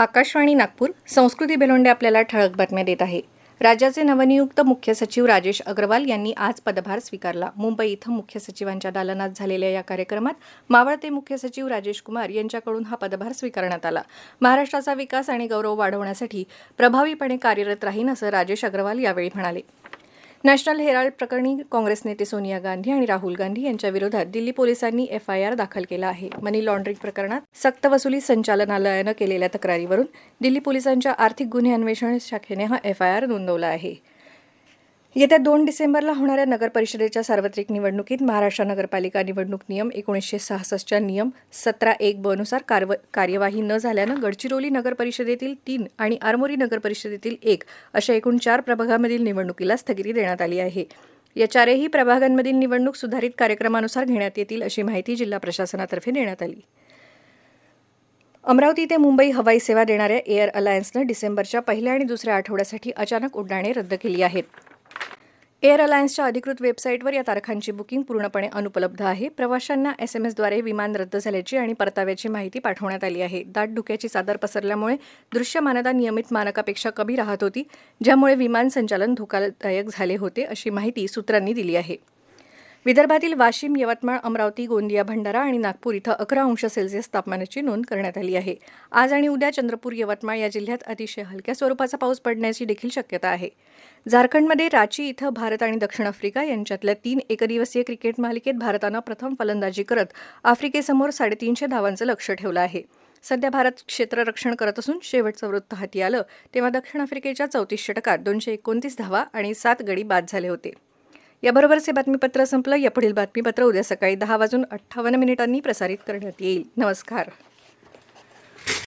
आकाशवाणी नागपूर संस्कृती बेलोंडे आपल्याला ठळक बातम्या देत आहे. राज्याचे नवनियुक्त मुख्य सचिव राजेश अग्रवाल यांनी आज पदभार स्वीकारला. मुंबई इथं मुख्य सचिवांच्या दालनात झालेल्या या कार्यक्रमात मावळते मुख्य सचिव राजेश कुमार यांच्याकडून हा पदभार स्वीकारण्यात आला. महाराष्ट्राचा विकास आणि गौरव वाढवण्यासाठी प्रभावीपणे कार्यरत राहीन असं राजेश अग्रवाल यावेळी म्हणाले. नॅशनल हेराल्ड प्रकरणी काँग्रेस नेते सोनिया गांधी आणि राहुल गांधी यांच्या विरोधात दिल्ली पोलिसांनी FIR दाखल केला आहे. मनी लॉन्ड्रिंग प्रकरणात सक्तवसुली संचालनालयानं केलेल्या तक्रारीवरून दिल्ली पोलिसांच्या आर्थिक गुन्हे अन्वेषण शाखेने हा FIR नोंदवला आहे. येत्या 2 डिसेंबरला होणाऱ्या नगर परिषदेच्या सार्वत्रिक निवडणुकीत महाराष्ट्र नगरपालिका निवडणूक नियम 1966च्या नियम 17(1) नुसार कार्यवाही न झाल्यानं गडचिरोली नगर परिषदेतील 3 आणि आरमोरी नगर परिषदेतील 1 अशा एकूण 4 प्रभागामधील निवडणुकीला स्थगिती देण्यात आली आहे. या 4ही प्रभागांमधील निवडणूक सुधारित कार्यक्रमानुसार घेण्यात येतील अशी माहिती जिल्हा प्रशासनातर्फे देण्यात आली. अमरावती ते मुंबई हवाई सेवा देणाऱ्या एअर अलायन्सनं डिसेंबरच्या पहिल्या आणि दुसऱ्या आठवड्यासाठी अचानक उड्डाणे रद्द केली आहेत. एअर अलायन्सच्या अधिकृत वेबसाईटवर या तारखांची बुकिंग पूर्णपणे अनुपलब्ध आहे. प्रवाशांना SMS द्वारे विमान रद्द झाल्याची आणि परताव्याची माहिती पाठवण्यात आली आहे. दाट धुक्याची चादर पसरल्यामुळे दृश्यमानता नियमित मानकापेक्षा कमी राहत होती, ज्यामुळे विमान संचालन धोकादायक झाले होते अशी माहिती सूत्रांनी दिली आहे. विदर्भातील वाशिम, यवतमाळ, अमरावती, गोंदिया, भंडारा आणि नागपूर इथं 11°C तापमानाची नोंद करण्यात आली आहे. आज आणि उद्या चंद्रपूर, यवतमाळ या जिल्ह्यात अतिशय हलक्या स्वरूपाचा पाऊस पडण्याची देखील शक्यता आहे. झारखंडमध्ये रांची इथं भारत आणि दक्षिण आफ्रिका यांच्यातल्या 3 एकदिवसीय क्रिकेट मालिकेत भारतानं प्रथम फलंदाजी करत आफ्रिकेसमोर 350 धावांचं लक्ष्य ठेवलं आहे. सध्या भारत क्षेत्ररक्षण करत असून शेवटचं वृत्त हाती आलं तेव्हा दक्षिण आफ्रिकेच्या 34 षटकात 229 धावा आणि 7 गडी बाद झाले होते. याबरोबरच हे बातमीपत्र संपलं. यापुढील बातमीपत्र उद्या सकाळी 10:58 प्रसारित करण्यात येईल. नमस्कार.